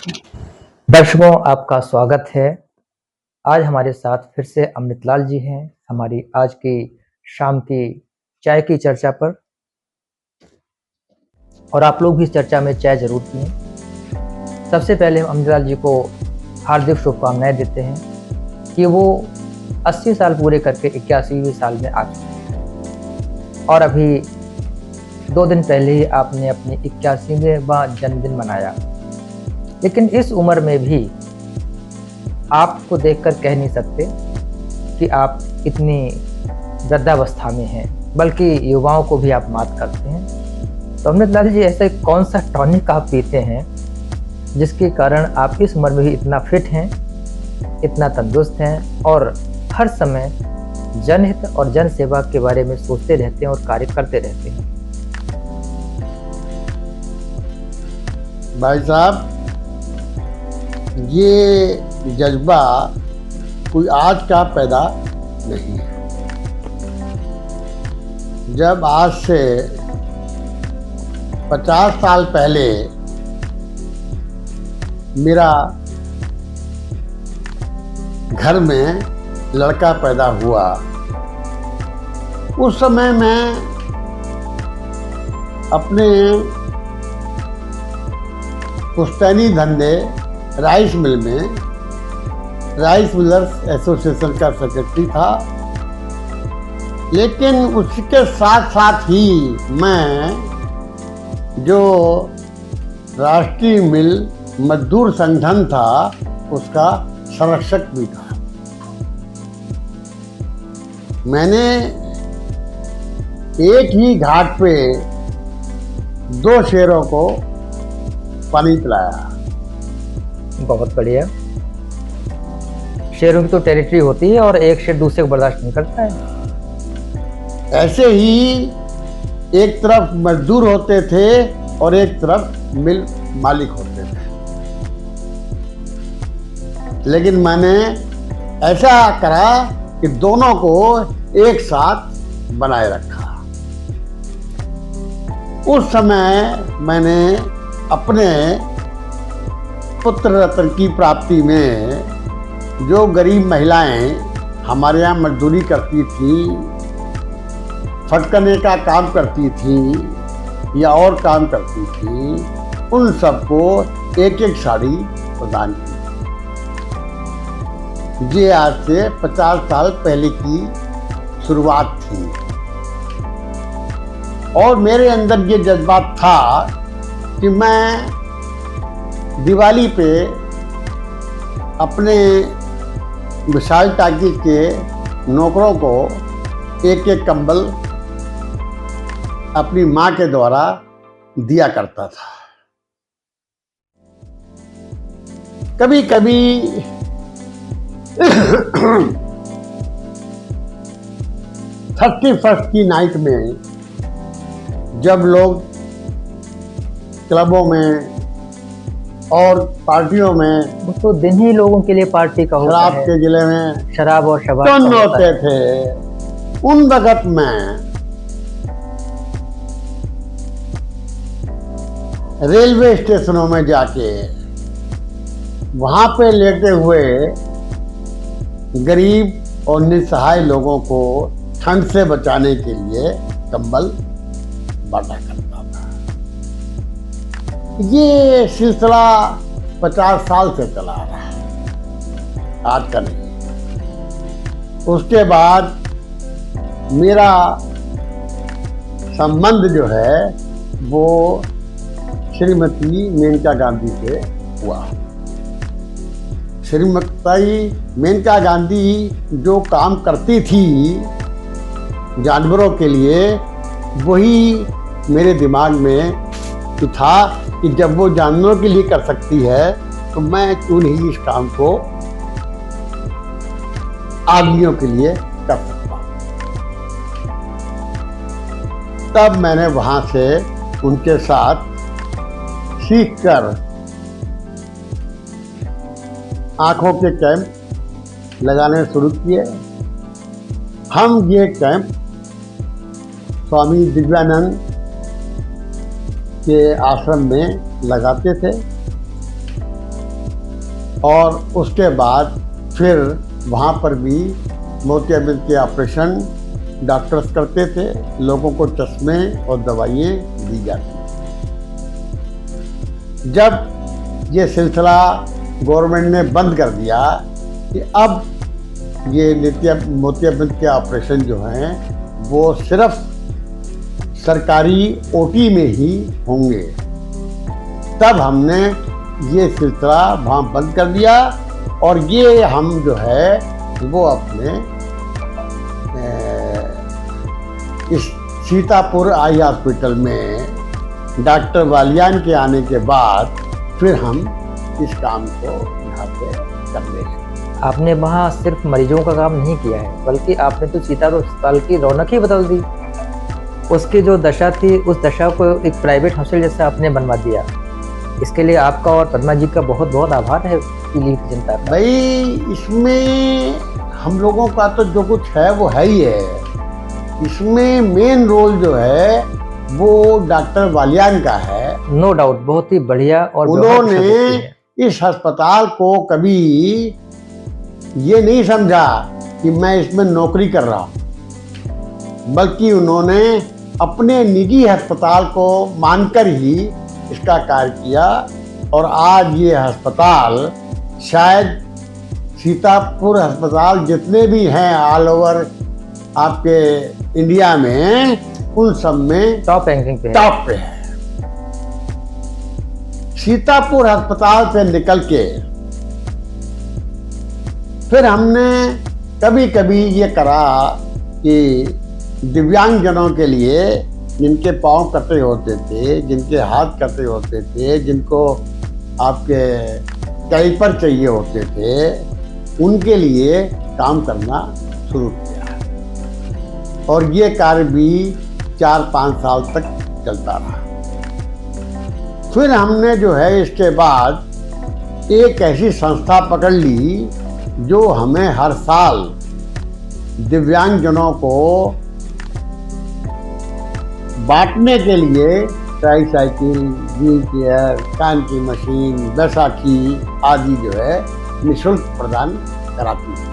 दर्शकों, आपका स्वागत है। आज हमारे साथ फिर से अमृतलाल जी हैं, हमारी आज की शाम की चाय की चर्चा पर। और आप लोग भी इस चर्चा में चाय ज़रूर पिएँ। सबसे पहले हम अमृतलाल जी को हार्दिक शुभकामनाएँ देते हैं कि वो 80 साल पूरे करके 81वें साल में आ चुके हैं। और अभी 2 दिन पहले ही आपने अपनी 81वां जन्मदिन मनाया। लेकिन इस उम्र में भी आपको देखकर कह नहीं सकते कि आप इतनी वृद्धावस्था में हैं, बल्कि युवाओं को भी आप मात करते हैं। तो अमृतलाल जी, ऐसे कौन सा टॉनिक आप पीते हैं जिसके कारण आप इस उम्र में भी इतना फिट हैं, इतना तंदुरुस्त हैं और हर समय जनहित और जन सेवा के बारे में सोचते रहते हैं और कार्य करते रहते हैं? भाई साहब, ये जज्बा कोई आज का पैदा नहीं है। जब आज से 50 साल पहले मेरा घर में लड़का पैदा हुआ, उस समय मैं अपने पुश्तैनी धंधे राइस मिल में राइस मिलर्स एसोसिएशन का सेक्रेटरी था। लेकिन उसके साथ साथ ही मैं जो राष्ट्रीय मिल मजदूर संगठन था उसका संरक्षक भी था। मैंने एक ही घाट पे 2 शेरों को पानी पिलाया। बहुत बढ़िया। शेरों की तो टेरिटरी होती है और एक शेर दूसरे को बर्दाश्त नहीं करता है। ऐसे ही एक तरफ मजदूर होते थे और एक तरफ मिल मालिक होते थे। लेकिन मैंने ऐसा करा कि दोनों को एक साथ बनाए रखा। उस समय मैंने अपने पुत्र रत्न की प्राप्ति में जो गरीब महिलाएं हमारे यहाँ मजदूरी करती थी, फटकने का काम करती थी या और काम करती थी, उन सबको एक एक साड़ी प्रदान की थी। ये आज से 50 साल पहले की शुरुआत थी। और मेरे अंदर ये जज्बा था कि मैं दिवाली पे अपने विशाल टाकीज के नौकरों को एक एक कंबल अपनी माँ के द्वारा दिया करता था। कभी कभी 31st की नाइट में जब लोग क्लबों में और पार्टियों में, वो तो दिन ही लोगों के लिए पार्टी का होता शराब है। के जिले में शराब और शबाब टन का होता होते है। थे, उन वक्त में रेलवे स्टेशनों में जाके वहां पे लेटे हुए गरीब और निस्सहाय लोगों को ठंड से बचाने के लिए कंबल बांटा करता था। ये सिलसिला 50 साल से चला आ रहा है, आज का नहीं। उसके बाद मेरा संबंध जो है वो श्रीमती मेनका गांधी से हुआ। श्रीमती मेनका गांधी जो काम करती थी जानवरों के लिए, वही मेरे दिमाग में था कि जब वो जानवरों के लिए कर सकती है तो मैं क्यों नहीं इस काम को आदमियों के लिए कर सकता। तब मैंने वहां से उनके साथ सीखकर आंखों के कैंप लगाने शुरू किए। हम ये कैंप स्वामी दिव्यानंद के आश्रम में लगाते थे और उसके बाद फिर वहाँ पर भी मोतियाबिंद के ऑपरेशन डॉक्टर्स करते थे, लोगों को चश्मे और दवाइयाँ दी जाती। जब ये सिलसिला गवर्नमेंट ने बंद कर दिया कि अब ये मोतियाबिंद के ऑपरेशन जो हैं वो सिर्फ सरकारी ओटी में ही होंगे, तब हमने ये सिलसिला वहाँ बंद कर दिया और ये हम जो है वो अपने इस सीतापुर आई हॉस्पिटल में डॉक्टर वालियान के आने के बाद फिर हम इस काम को यहाँ पे करने लगे। आपने वहाँ सिर्फ मरीजों का काम नहीं किया है, बल्कि आपने तो सीतापुर अस्पताल की रौनक ही बदल दी। उसकी जो दशा थी, उस दशा को एक प्राइवेट हॉस्पिटल जैसा आपने बनवा दिया। इसके लिए आपका और पद्मा जी का बहुत बहुत आभार है पीलीभीत की जनता का। भाई, इसमें हम लोगों का तो जो कुछ है वो है ही है। इसमें मेन रोल जो है वो डॉक्टर वालियान का है। नो डाउट, बहुत ही बढ़िया। और उन्होंने इस अस्पताल को कभी ये नहीं समझा कि मैं इसमें नौकरी कर रहा हूँ, बल्कि उन्होंने अपने निजी अस्पताल को मानकर ही इसका कार्य किया। और आज ये अस्पताल शायद सीतापुर अस्पताल जितने भी हैं ऑल ओवर आपके इंडिया में, उन सब में टॉप रैंकिंग पे टॉप पे है। सीतापुर अस्पताल से निकल के फिर हमने कभी कभी ये करा कि दिव्यांग जनों के लिए, जिनके पांव कटे होते थे, जिनके हाथ कटे होते थे, जिनको आपके कैपर चाहिए होते थे, उनके लिए काम करना शुरू किया। और ये कार्य भी 4-5 साल तक चलता रहा। फिर हमने जो है इसके बाद एक ऐसी संस्था पकड़ ली जो हमें हर साल दिव्यांगजनों को बांटने के लिए ट्राईसाइकिल, व्हील चेयर, कान की मशीन, बैसाखी आदि जो है निःशुल्क प्रदान कराती है।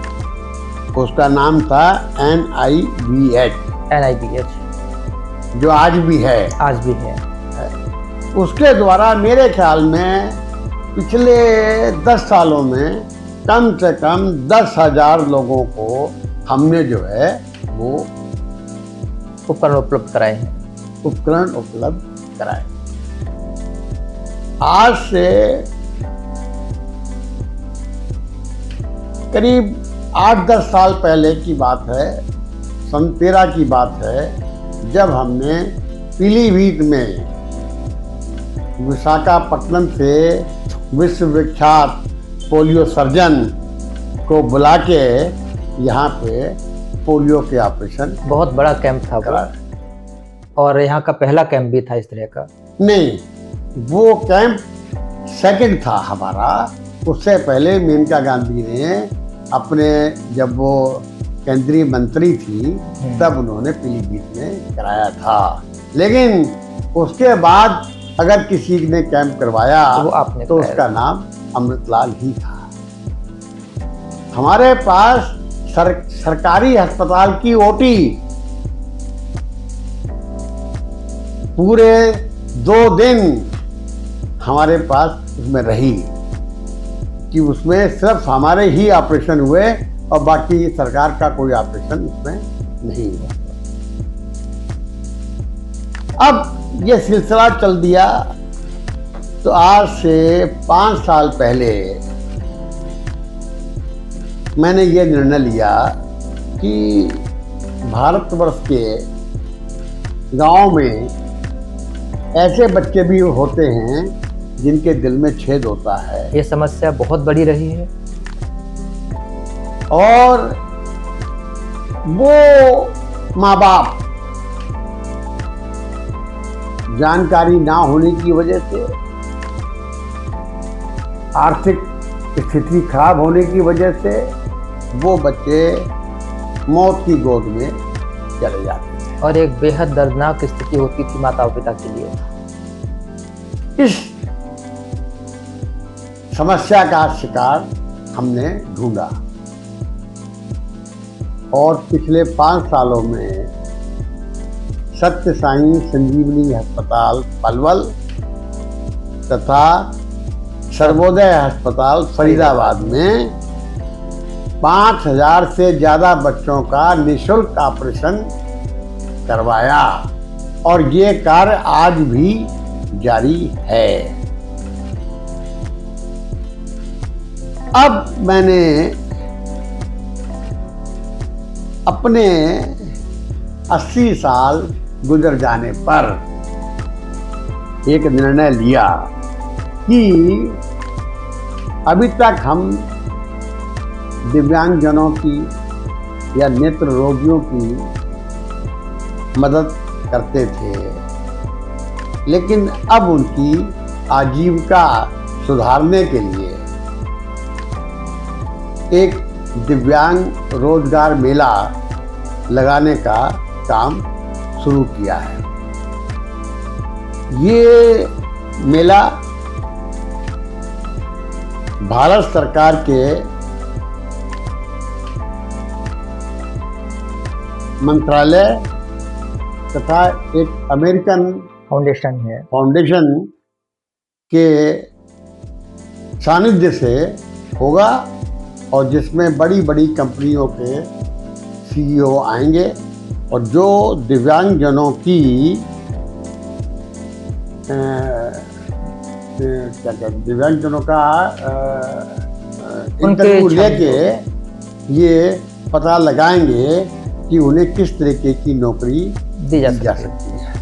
उसका नाम था NIBH, जो आज भी है। उसके द्वारा मेरे ख्याल में पिछले 10 सालों में कम से कम 10,000 लोगों को हमने जो है वो उपकरण उपलब्ध कराए। आज से करीब 8-10 साल पहले की बात है, सन 13 की बात है, जब हमने पीलीभीत में विशाखापट्टनम से विश्व विख्यात पोलियो सर्जन को बुला के यहाँ पे पोलियो के ऑपरेशन, बहुत बड़ा कैंप था वो, और यहाँ का पहला कैंप भी था इस तरह का। नहीं, वो कैंप सेकंड था हमारा। उससे पहले मेनका गांधी ने अपने, जब वो केंद्रीय मंत्री थी, तब उन्होंने पीलीभीत में कराया था। लेकिन उसके बाद अगर किसी ने कैंप करवाया तो उसका नाम अमृतलाल ही था। हमारे पास सरकारी अस्पताल की ओटी पूरे 2 दिन हमारे पास उसमें रही कि उसमें सिर्फ हमारे ही ऑपरेशन हुए और बाकी सरकार का कोई ऑपरेशन उसमें नहीं हुआ। अब ये सिलसिला चल दिया तो आज से 5 साल पहले मैंने ये निर्णय लिया कि भारतवर्ष के गांव में ऐसे बच्चे भी होते हैं जिनके दिल में छेद होता है। ये समस्या बहुत बड़ी रही है और वो माँ बाप जानकारी ना होने की वजह से, आर्थिक स्थिति खराब होने की वजह से वो बच्चे मौत की गोद में चले जाते हैं। और एक बेहद दर्दनाक स्थिति होती थी माता पिता के लिए। इस समस्या का शिकार हमने ढूंढा और पिछले 5 सालों में सत्य साई संजीवनी अस्पताल पलवल तथा सर्वोदय अस्पताल फरीदाबाद में 5000 से ज्यादा बच्चों का निःशुल्क ऑपरेशन करवाया और ये कार्य आज भी जारी है। अब मैंने अपने 80 साल गुजर जाने पर एक निर्णय लिया कि अभी तक हम दिव्यांगजनों की या नेत्र रोगियों की मदद करते थे, लेकिन अब उनकी आजीविका सुधारने के लिए एक दिव्यांग रोजगार मेला लगाने का काम शुरू किया है। ये मेला भारत सरकार के मंत्रालय तथा एक अमेरिकन फाउंडेशन के सानिध्य से होगा और जिसमें बड़ी बड़ी कंपनियों के सीईओ आएंगे और जो दिव्यांगजनों की दिव्यांगजनों का इंटरव्यू लेके ये पता लगाएंगे कि उन्हें किस तरीके की नौकरी दी जा सकती है।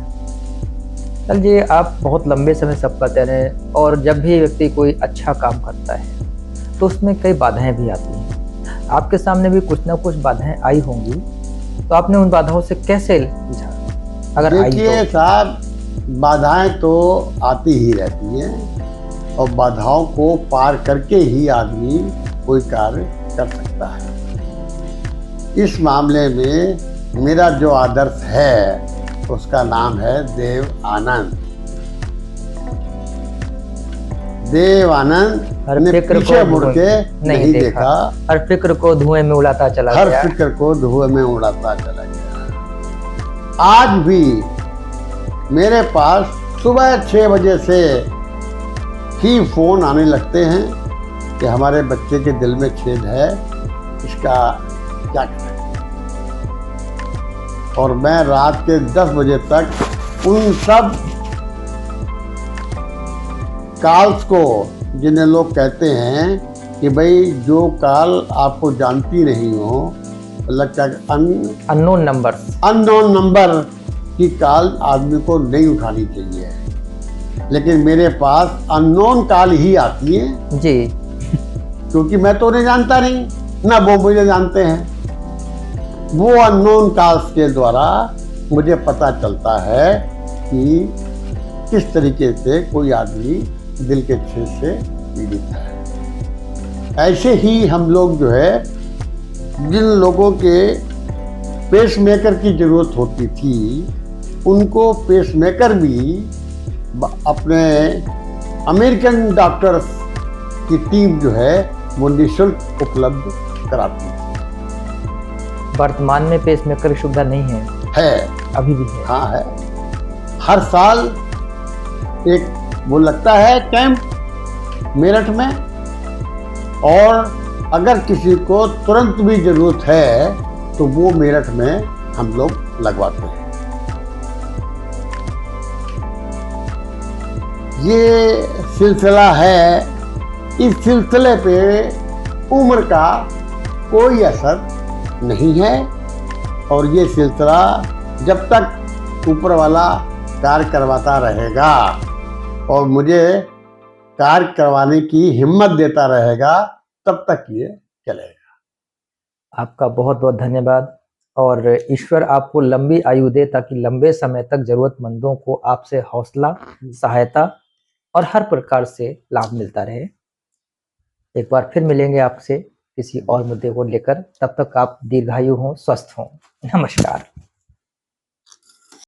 चल जी, आप बहुत लंबे समय सब करते रहे और जब भी व्यक्ति कोई अच्छा काम करता है तो उसमें कई बाधाएं भी आती हैं। आपके सामने भी कुछ ना कुछ बाधाएं आई होंगी, तो आपने उन बाधाओं से कैसे जूझा? अगर देखिए साहब, बाधाएं तो आती ही रहती हैं और बाधाओं को पार करके ही आदमी कोई कार्य कर सकता है। इस मामले में मेरा जो आदर्श है उसका नाम है देव आनंद। देव आनंद ने पीछे मुड़ के नहीं देखा, हर फिक्र को धुएं में उड़ाता चला गया। हर फिक्र को धुएं में उड़ाता चला गया। आज भी मेरे पास सुबह 6 बजे से ही फोन आने लगते हैं कि हमारे बच्चे के दिल में छेद है, इसका क्या करें। और मैं रात के 10 बजे तक उन सब कॉल्स को, जिन्हें लोग कहते हैं कि भाई जो कॉल आपको जानती नहीं हो, मतलब अननोन नंबर की कॉल आदमी को नहीं उठानी चाहिए, लेकिन मेरे पास अननोन कॉल ही आती है जी, क्योंकि मैं तो उन्हें जानता नहीं, ना वो मुझे जानते हैं। वो अननोन कॉल्स के द्वारा मुझे पता चलता है कि किस तरीके से कोई आदमी दिल के छेद से पीड़ित है। ऐसे ही हम लोग जो है, जिन लोगों के पेसमेकर की जरूरत होती थी, उनको पेसमेकर भी अपने अमेरिकन डॉक्टर्स की टीम जो है वो निःशुल्क उपलब्ध कराती है। वर्तमान में पेसमेकर की सुविधा नहीं है? अभी भी है? हाँ है। हर साल एक वो लगता है कैंप मेरठ में, और अगर किसी को तुरंत भी जरूरत है तो वो मेरठ में हम लोग लगवाते हैं। ये सिलसिला है, इस सिलसिले पे उम्र का कोई असर नहीं है और ये सिलसिला जब तक ऊपर वाला कार्य करवाता रहेगा और मुझे कार्य करवाने की हिम्मत देता रहेगा, तब तक ये चलेगा। आपका बहुत बहुत धन्यवाद और ईश्वर आपको लंबी आयु दे ताकि लंबे समय तक जरूरतमंदों को आपसे हौसला, सहायता और हर प्रकार से लाभ मिलता रहे। एक बार फिर मिलेंगे आपसे किसी और मुद्दे को लेकर, तब तक आप दीर्घायु हों, स्वस्थ हों। नमस्कार।